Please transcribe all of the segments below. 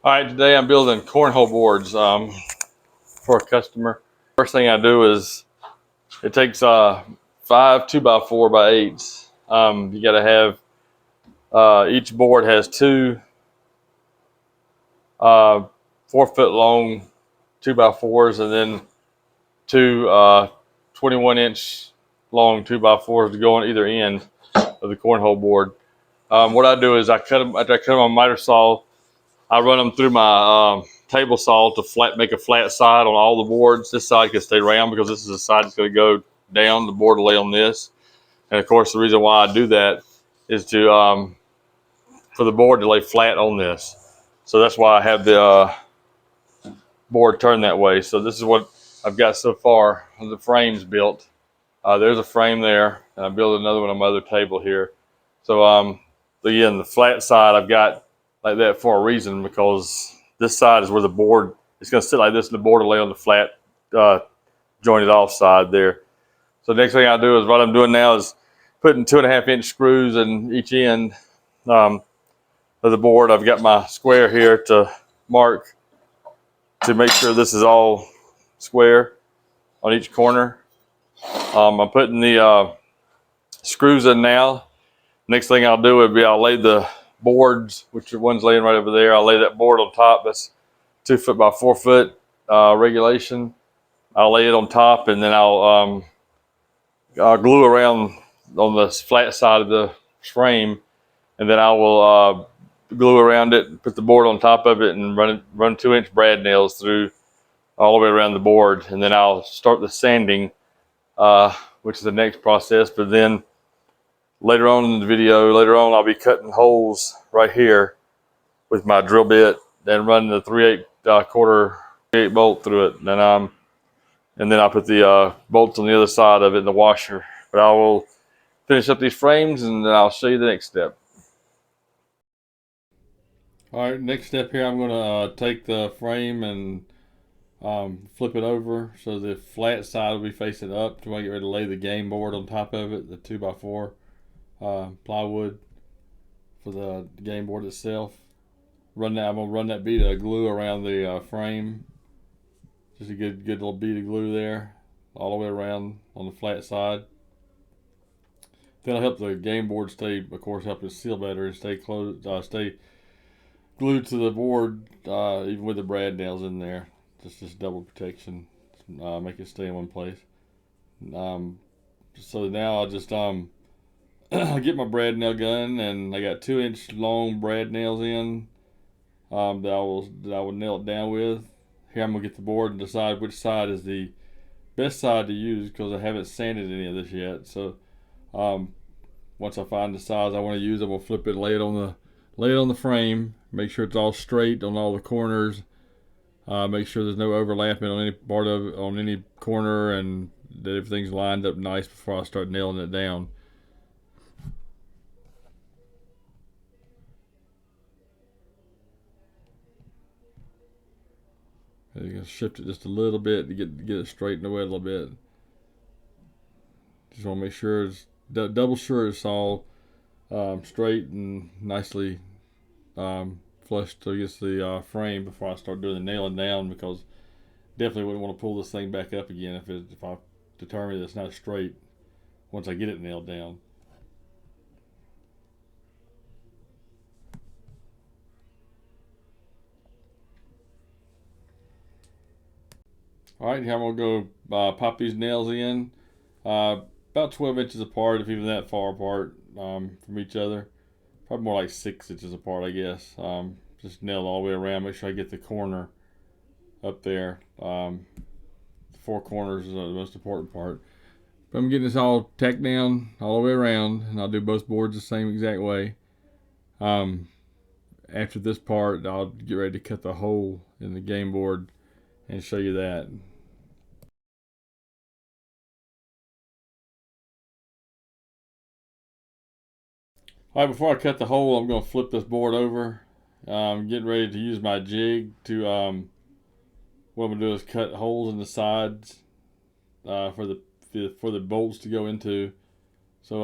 All right, today I'm building cornhole boards for a customer. First thing I do is it takes 5 2x4x8s. You got to have each board has two 4-foot long 2x4s and then two 21-inch long 2x4s to go on either end of the cornhole board. What I do is I cut them after I cut them on miter saw. I run them through my table saw to make a flat side on all the boards. This side can stay round because this is the side that's going to go down. The board will lay on this. And of course, the reason why I do that is to for the board to lay flat on this. So that's why I have the board turned that way. So this is what I've got so far. The frame's built. There's a frame there, and I built another one on my other table here. So again, the flat side I've got like that for a reason, because this side is where the board is going to sit like this, and the board will lay on the flat jointed off side there. So the next thing I do is what I'm doing now is putting 2.5-inch screws in each end of the board. I've got my square here to mark to make sure this is all square on each corner. I'm putting the screws in now. Next thing I'll do would be I'll lay the boards, which one's laying right over there. I'll lay that board on top. That's 2 foot by 4 foot regulation. I'll lay it on top, and then I'll glue around on the flat side of the frame, and then I will glue around it, put the board on top of it, and run 2-inch brad nails through all the way around the board. And then I'll start the sanding, which is the next process. But then later on in the video, I'll be cutting holes right here with my drill bit and running the 3/8 bolt through it. And then I'll put the bolts on the other side of it in the washer. But I will finish up these frames, and then I'll show you the next step. All right, next step here, I'm going to take the frame and flip it over so the flat side will be facing up to get ready to lay the game board on top of it, the 2x4 plywood for the game board itself. I'm gonna run that bead of glue around the frame, just a good little bead of glue there, all the way around on the flat side. That'll help the game board stay, of course, help it seal better and stay stay glued to the board, even with the brad nails in there. Just double protection, make it stay in one place. So now I'll just I get my brad nail gun, and I got 2-inch long brad nails in that I will nail it down with. Here I'm gonna get the board and decide which side is the best side to use, because I haven't sanded any of this yet. So once I find the size I want to use, I'm gonna flip it and lay it on the frame. Make sure it's all straight on all the corners. Make sure there's no overlapping on any part of it, on any corner, and that everything's lined up nice before I start nailing it down. You can shift it just a little bit to get it straightened away a little bit. Just want to make sure it's double sure it's all straight and nicely flushed against the frame before I start doing the nailing down, because definitely wouldn't want to pull this thing back up again if I determine that it's not straight once I get it nailed down. All right, here I'm gonna go pop these nails in, about 12 inches apart, if even that far apart from each other. Probably more like 6 inches apart, I guess. Just nail it all the way around. Make sure I get the corner up there. The 4 corners is the most important part. But I'm getting this all tacked down all the way around, and I'll do both boards the same exact way. After this part, I'll get ready to cut the hole in the game board and show you that. All right, before I cut the hole, I'm going to flip this board over. I'm getting ready to use my jig to, what I'm going to do is cut holes in the sides for the bolts to go into. So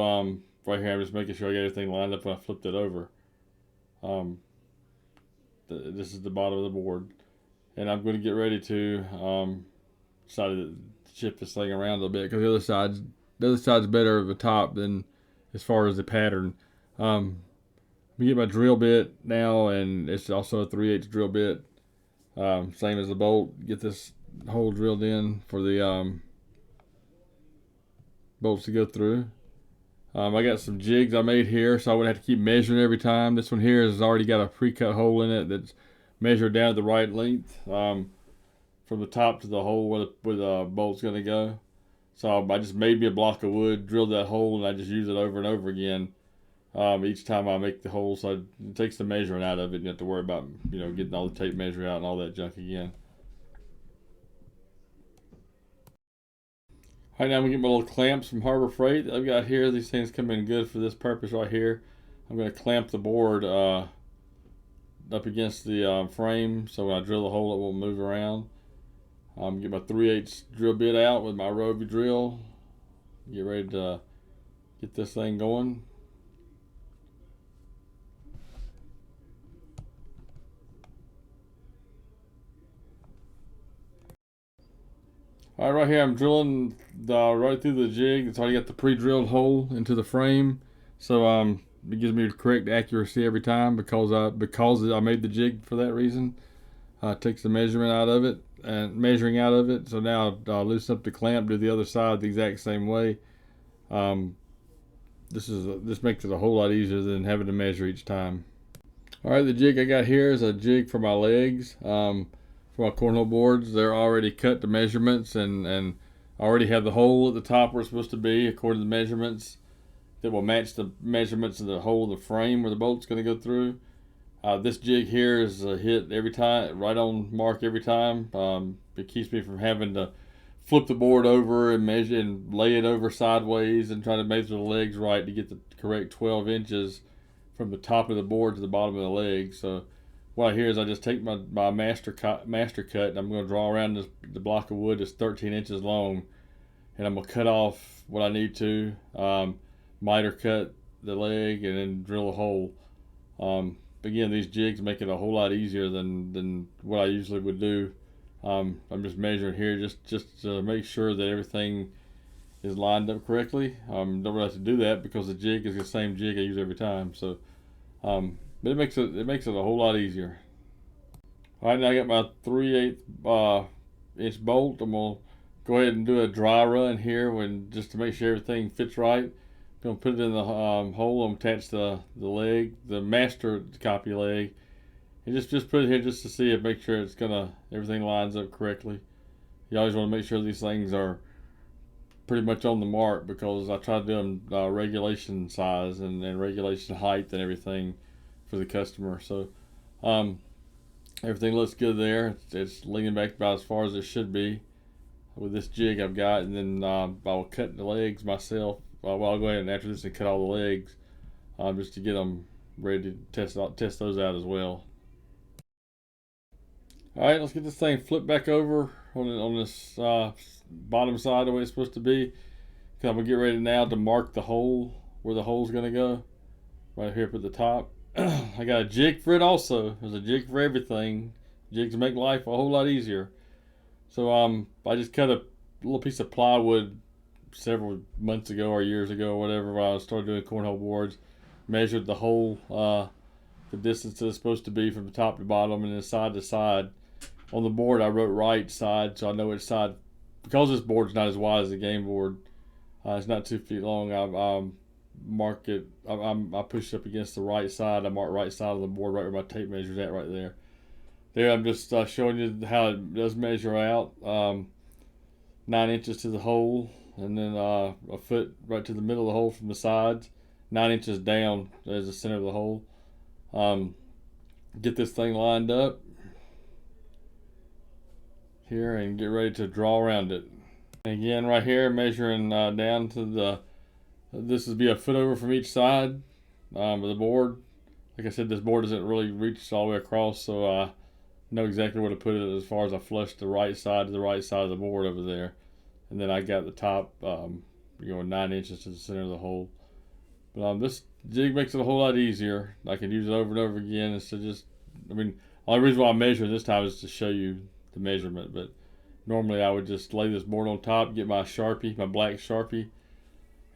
right here, I'm just making sure I got everything lined up when I flipped it over. this is the bottom of the board, and I'm going to get ready to decided to shift this thing around a little bit because the other side's better at the top than as far as the pattern. We get my drill bit now, and it's also a 3/8 drill bit, same as the bolt. Get this hole drilled in for the bolts to go through. I got some jigs I made here, so I wouldn't have to keep measuring every time. This one here has already got a pre-cut hole in it that's measured down to the right length, from the top to the hole where the bolt's going to go. So I just made me a block of wood, drilled that hole, and I just use it over and over again each time I make the hole. So it takes the measuring out of it. You have to worry about getting all the tape measure out and all that junk again. All right, now I'm gonna get my little clamps from Harbor Freight that I've got here. These things come in good for this purpose right here. I'm gonna clamp the board up against the frame, so when I drill the hole, it won't move around. Get my 3/8 drill bit out with my rotary drill. Get ready to get this thing going. All right, right here I'm drilling right through the jig. It's already got the pre-drilled hole into the frame, so it gives me the correct accuracy every time because I made the jig for that reason. It takes the measurement out of it and measuring out of it. So now I'll loosen up the clamp, do the other side the exact same way. This makes it a whole lot easier than having to measure each time. All right, the jig I got here is a jig for my legs. For my cornhole boards, they're already cut to measurements, and I already have the hole at the top where it's supposed to be according to the measurements that will match the measurements of the hole of the frame where the bolt's going to go through. This jig here is a hit every time, right on mark every time. It keeps me from having to flip the board over and measure and lay it over sideways and try to measure the legs right to get the correct 12 inches from the top of the board to the bottom of the leg. So what I hear is I just take my master cut, and I'm going to draw around the block of wood that's 13 inches long, and I'm going to cut off what I need to, miter cut the leg, and then drill a hole. Again, these jigs make it a whole lot easier than what I usually would do. I'm just measuring here just to make sure that everything is lined up correctly. Don't really have to do that because the jig is the same jig I use every time. So, but it makes it a whole lot easier. All right, now I got my 3/8 inch bolt. I'm gonna go ahead and do a dry run here just to make sure everything fits right. I'm gonna put it in the hole. I'm gonna attach the leg, the master copy leg, and just put it here just to see it, make sure everything lines up correctly. You always want to make sure these things are pretty much on the mark because I try to do them regulation size and regulation height and everything for the customer. So everything looks good there. It's leaning back about as far as it should be with this jig I've got, and then I'll cut the legs myself. Well, I'll go ahead and after this and cut all the legs just to get them ready to test those out as well. All right, let's get this thing flipped back over on this bottom side the way it's supposed to be. I'm gonna get ready now to mark the hole where the hole's gonna go, right here up at the top. I got a jig for it also. There's a jig for everything. Jigs make life a whole lot easier. So I just cut a little piece of plywood several months ago or years ago or whatever when I started doing cornhole boards. Measured the hole, the distance that it's supposed to be from the top to bottom and then side to side. On the board I wrote right side so I know which side. Because this board's not as wide as the game board, it's not 2 feet long. I mark it. I push it up against the right side. I mark right side of the board right where my tape measure's at right there. There I'm just showing you how it does measure out. 9 inches to the hole, and then a foot right to the middle of the hole from the sides. 9 inches down as the center of the hole. Get this thing lined up here and get ready to draw around it. Again, right here, measuring down to this would be a foot over from each side of the board. Like I said, this board doesn't really reach all the way across, so I know exactly where to put it as far as I flush the right side to the right side of the board over there. And then I got the top, 9 inches to the center of the hole. But this jig makes it a whole lot easier. I can use it over and over again instead of Only reason why I'm measuring this time is to show you the measurement, but normally I would just lay this board on top, get my Sharpie, my black Sharpie,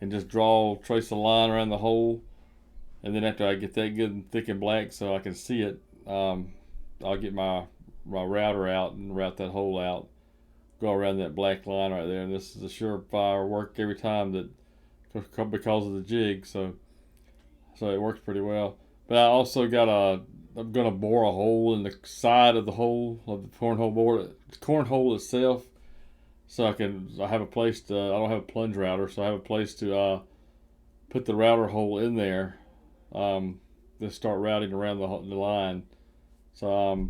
and just trace a line around the hole. And then after I get that good and thick and black so I can see it, I'll get my router out and route that hole out, go around that black line right there. And this is a surefire work every time, that because of the jig, so it works pretty well. But I also I'm gonna bore a hole in the side of the hole of the cornhole board, the cornhole itself, so I have a place to. I don't have a plunge router, so I have a place to put the router hole in there. Then start routing around the line. So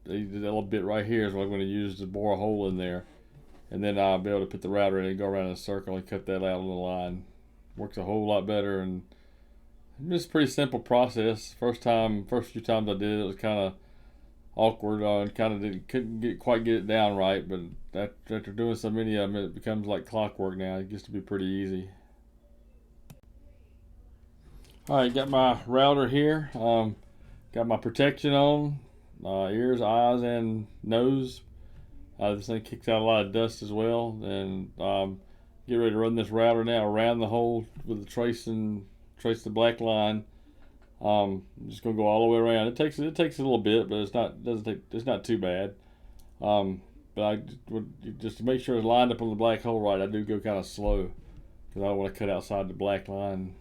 that little bit right here is what I'm going to use to bore a hole in there, and then I'll be able to put the router in and go around in a circle and cut that out on the line. Works a whole lot better, and it's a pretty simple process. First few times I did it, was kind of awkward and couldn't quite get it down right. But after doing so many of them, it becomes like clockwork now. It gets to be pretty easy. All right, got my router here. Got my protection on, ears, eyes, and nose. This thing kicks out a lot of dust as well. And get ready to run this router now around the hole with the trace the black line. I'm just gonna go all the way around. It takes a little bit, but it's not too bad. But just to make sure it's lined up on the black hole right, I do go kind of slow because I don't want to cut outside the black line.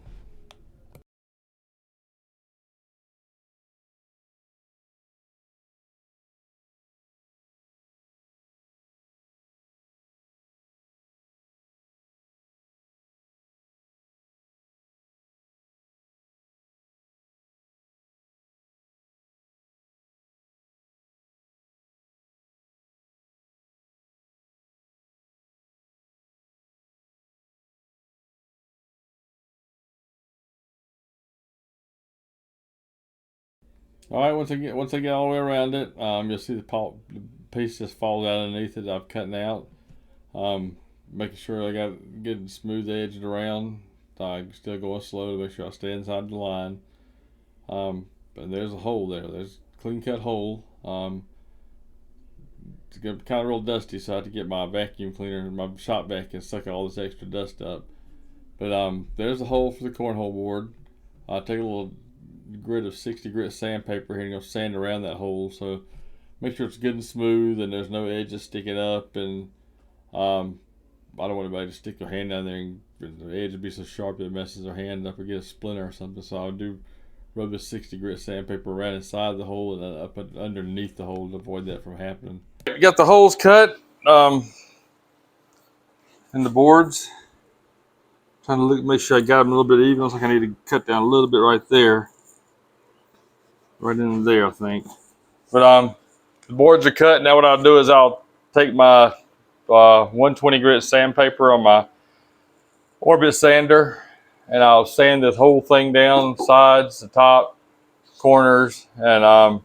All right, once I get all the way around it, you'll see the piece just falls out underneath it. I'm cutting out, making sure I got good smooth edged around. I'm still going slow to make sure I stay inside the line. And there's a hole there. There's a clean cut hole. It's kind of real dusty, so I have to get my vacuum cleaner, my shop vac, and suck all this extra dust up. But there's a hole for the cornhole board. I'll take a little grit of 60 grit sandpaper here and go sand around that hole, so make sure it's good and smooth and there's no edges sticking up. And I don't want anybody to stick their hand down there and the edge would be so sharp that it messes their hand up or get a splinter or something. So I'll rub this 60 grit sandpaper around inside the hole and then up underneath the hole to avoid that from happening. You got the holes cut in the boards. Trying to make sure I got them a little bit even. Looks like I need to cut down a little bit right there. Right in there, I think. But the boards are cut. Now what I'll do is I'll take my 120 grit sandpaper on my Orbit sander, and I'll sand this whole thing down, sides, the top, corners, and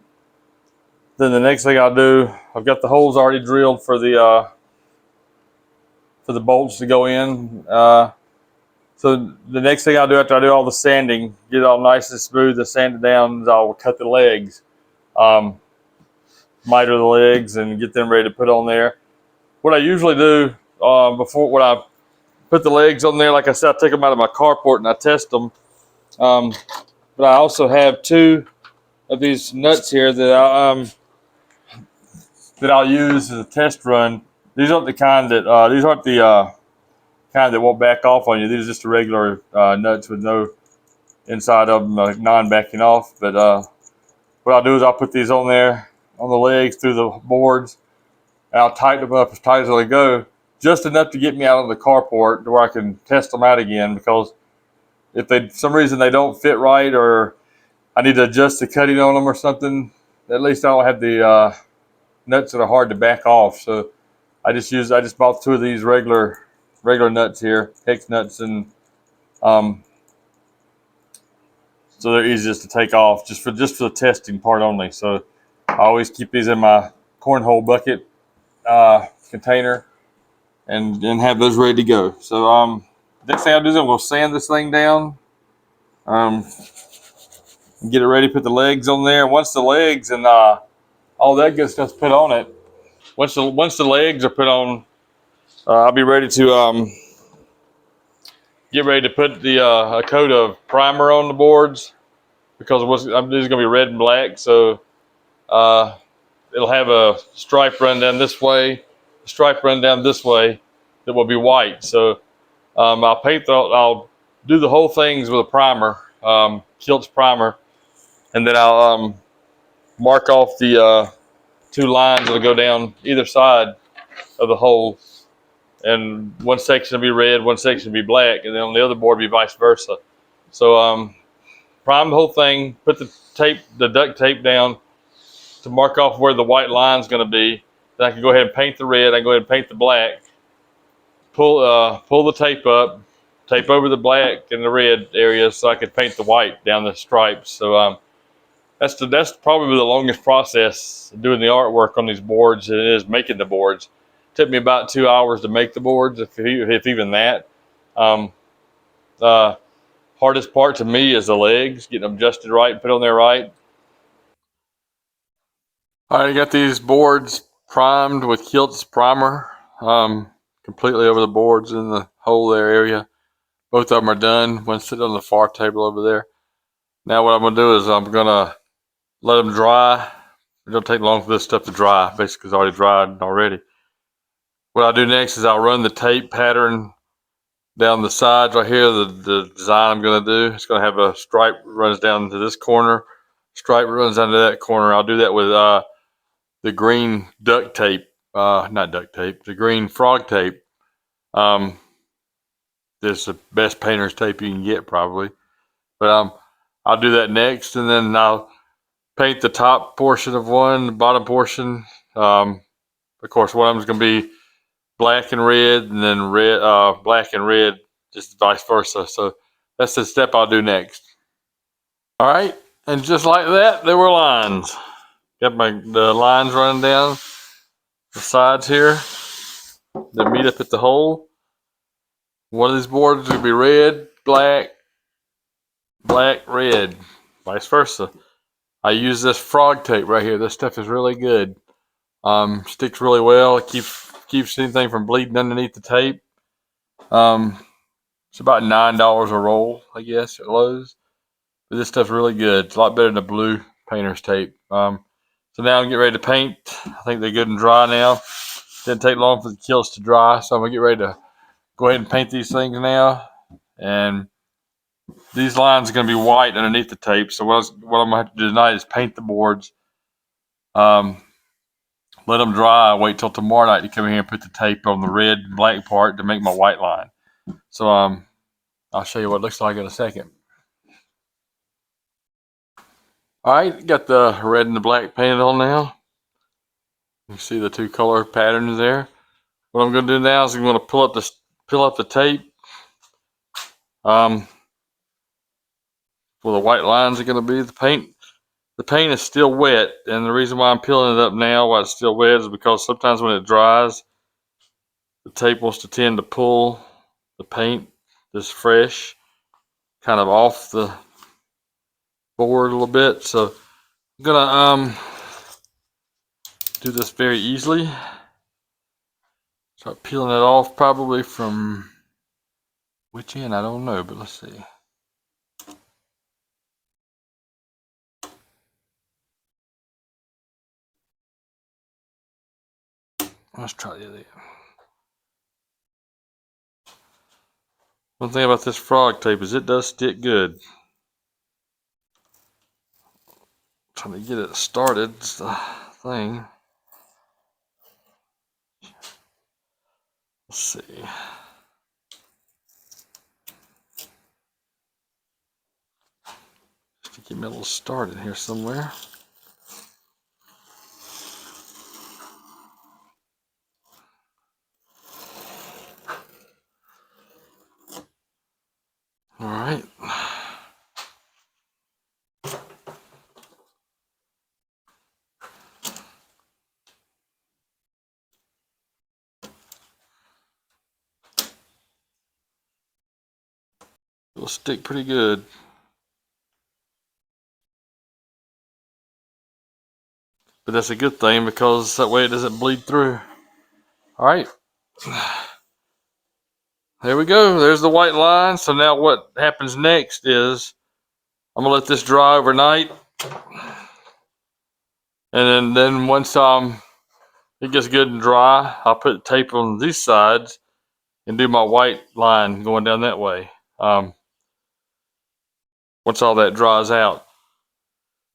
then the next thing I'll do, I've got the holes already drilled for the bolts to go in. So the next thing I'll do after I do all the sanding, get it all nice and smooth and sand it down, is I'll cut the legs, miter the legs, and get them ready to put on there. What I usually do when I put the legs on there, like I said, I take them out of my carport and I test them. But I also have two of these nuts here that I'll use as a test run. These aren't the kind that kind that won't back off on you. These are just the regular nuts with no inside of them, non-backing off. But what I'll do is I'll put these on there on the legs through the boards, and I'll tighten them up as tight as they go, just enough to get me out of the carport to where I can test them out again. Because if for some reason they don't fit right, or I need to adjust the cutting on them or something, at least I don't have the nuts that are hard to back off. So I just bought two of these regular nuts here, hex nuts, and so they're easiest to take off just for the testing part only. So I always keep these in my cornhole bucket container and have those ready to go. So next thing I'll do is I'm going to sand this thing down, and Get it ready, put the legs on there. Once the legs and all that good stuff's put on it, once the legs are put on, I'll be ready to get ready to put the a coat of primer on the boards, because these are going to be red and black. So uh, it'll have a stripe run down this way, a stripe run down this way that will be white. So I'll do the whole things with a primer, Kilt's primer, and then I'll mark off the 2 lines that'll go down either side of the hole, and one section will be red, one section will be black, and then on the other board will be vice versa. So prime the whole thing, put the duct tape down to mark off where the white line's going to be. Then I can go ahead and paint the red. I can go ahead and paint the black. Pull the tape up, tape over the black and the red areas so I could paint the white down the stripes. So that's probably the longest process doing the artwork on these boards. It is making the boards. It took me about 2 hours to make the boards, if even that. Um, uh, Hardest part to me is the legs, getting them adjusted right and put on there right. All right, I got these boards primed with Kilt's primer, completely over the boards in the hole there area. Both of them are done. One sitting on the far table over there. Now what I'm gonna do is I'm gonna let them dry. It don't take long for this stuff to dry. Basically, it's already dried already. What I'll do next is I'll run the tape pattern down the sides right here. The design I'm gonna do, it's gonna have a stripe that runs down to this corner, stripe runs down to that corner. I'll do that with the green duct tape, not duct tape, the green frog tape. This is the best painter's tape you can get probably. But I'll do that next, and then I'll paint the top portion of one, the bottom portion. Of course, one of them is going to be black and red, and then black and red, just vice versa. So that's the step I'll do next. All right, and just like that, there were lines. Got the lines running down the sides here that meet up at the hole. One of these boards is going to be red, black, black, red, vice versa. I use this frog tape right here. This stuff is really good. Sticks really well. It keeps anything from bleeding underneath the tape. It's about $9 a roll, I guess, at Lowe's. But this stuff's really good. It's a lot better than the blue painter's tape. So now I'm getting ready to paint. I think they're good and dry now. Didn't take long for the kills to dry, so I'm gonna get ready to go ahead and paint these things now. And these lines are gonna be white underneath the tape. So what I'm gonna have to do tonight is paint the boards. Let them dry. Wait till tomorrow night to come in here and put the tape on the red and black part to make my white line. So I'll show you what it looks like in a second. All right, got the red and the black painted on now. You see the 2 color patterns there. What I'm going to do now is I'm going to pull up the tape. Where the white lines are going to be. The paint is still wet, and the reason why I'm peeling it up now while it's still wet is because sometimes when it dries, the tape wants to tend to pull the paint that's fresh kind of off the board a little bit. So I'm gonna do this very easily. Start peeling it off, probably from which end I don't know, but let's see. Let's try the other end. One thing about this frog tape is it does stick good. Trying to get it started is the thing. Let's see. Just to get me a little started here somewhere. All right. It'll stick pretty good. but that's a good thing because that way it doesn't bleed through. All right, there we go. There's the white line. So now what happens next is I'm gonna let this dry overnight, and then once it gets good and dry, I'll put tape on these sides and do my white line going down that way. Once all that dries out.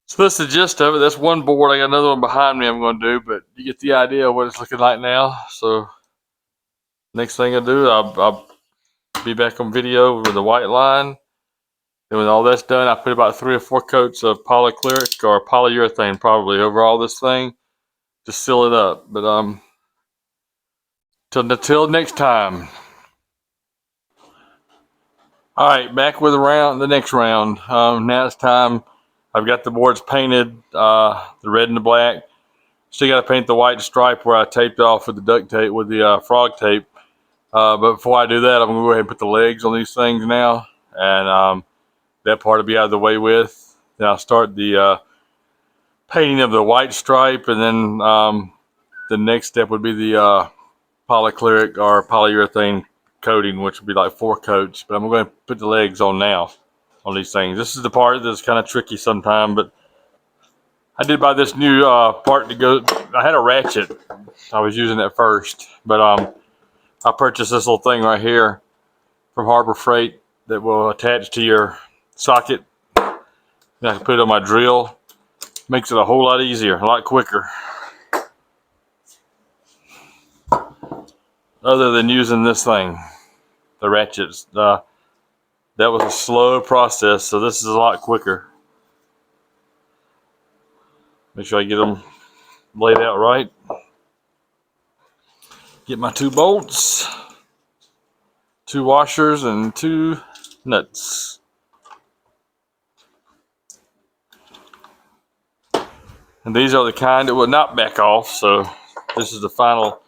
So that's the gist of it. That's one board. I got another one behind me I'm going to do, but you get the idea of what it's looking like now. So next thing I do, I'll be back on video with the white line. And when all that's done, I put about 3 or 4 coats of polycleric or polyurethane probably over all this thing to seal it up. But till next time. All right, back with the next round. Now it's time. I've got the boards painted, the red and the black. Still got to paint the white stripe where I taped off with the duct tape, with the frog tape. But before I do that, I'm gonna go ahead and put the legs on these things now, and that part will be out of the way with. Then I'll start the painting of the white stripe, and then the next step would be the polycleric or polyurethane coating, which would be like 4 coats. But I'm going to put the legs on now on these things. This is the part that's kind of tricky sometimes, but I did buy this new part to go. I had a ratchet. I was using it first, but I purchased this little thing right here from Harbor Freight that will attach to your socket. And I can put it on my drill. Makes it a whole lot easier, a lot quicker. Other than using this thing, the ratchets. That was a slow process, so this is a lot quicker. Make sure I get them laid out right. Get my 2 bolts, 2 washers, and 2 nuts. And these are the kind that will not back off, so this is the final.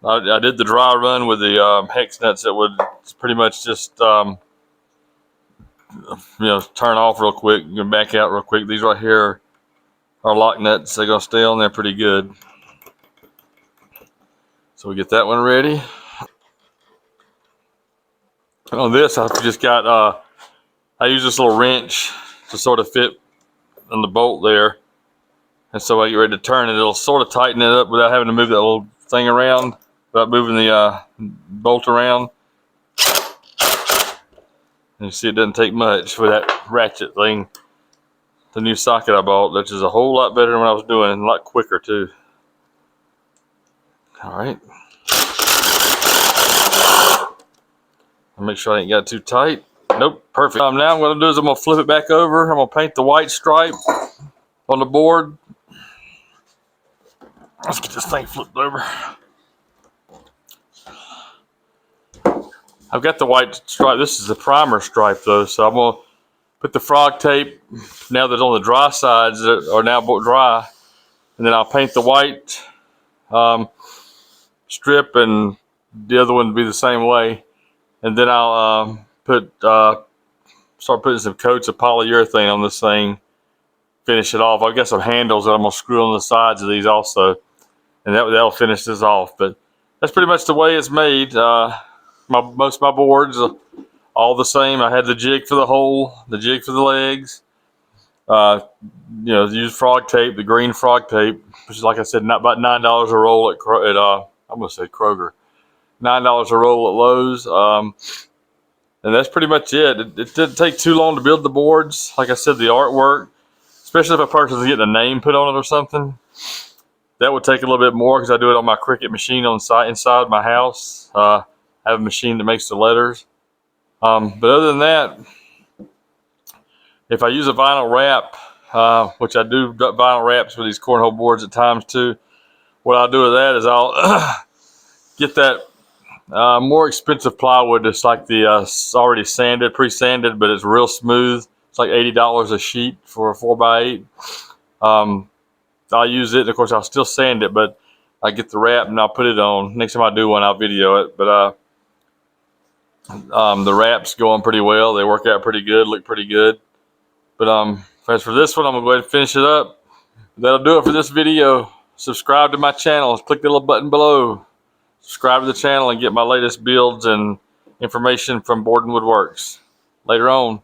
I did the dry run with the hex nuts that would pretty much just turn off real quick and back out real quick. These right here are lock nuts. They're gonna stay on there pretty good. So we get that one ready. And on this, I've just got I use this little wrench to sort of fit on the bolt there, and so when I get ready to turn it, it'll sort of tighten it up without having to move that little thing around, without moving the bolt around. And you see it doesn't take much with that ratchet thing. The new socket I bought, which is a whole lot better than what I was doing, and a lot quicker too. All right. I'll make sure I ain't got it too tight. Nope, perfect. Now I'm going to do is I'm going to flip it back over. I'm going to paint the white stripe on the board. Let's get this thing flipped over. I've got the white stripe. This is the primer stripe though, so I'm going to put the frog tape now that's on the dry sides that are now dry, and then I'll paint the white strip, and the other one will be the same way. And then I'll start putting some coats of polyurethane on this thing, finish it off. I've got some handles that I'm going to screw on the sides of these also, and that'll finish this off. But that's pretty much the way it's made. Most of my boards are all the same. I had the jig for the hole, the jig for the legs. Use frog tape, the green frog tape, which is, like I said, not about $9 a roll at I'm going to say Kroger. $9 a roll at Lowe's. And that's pretty much it. It didn't take too long to build the boards. Like I said, the artwork, especially if a person's getting a name put on it or something, that would take a little bit more because I do it on my Cricut machine on site inside my house. I have a machine that makes the letters. But other than that, if I use a vinyl wrap, which I do vinyl wraps with these cornhole boards at times too, what I'll do with that is I'll get that more expensive plywood. It's like the already sanded, pre-sanded, but it's real smooth. It's like $80 a sheet for a 4x8. I'll use it. Of course, I'll still sand it, but I get the wrap and I'll put it on. Next time I do one, I'll video it. But the wraps go on pretty well. They work out pretty good, look pretty good. But as for this one, I'm gonna go ahead and finish it up. That'll do it for this video. Subscribe to my channel. Click the little button below. Subscribe to the channel and get my latest builds and information from Board and Woodworks. Later on.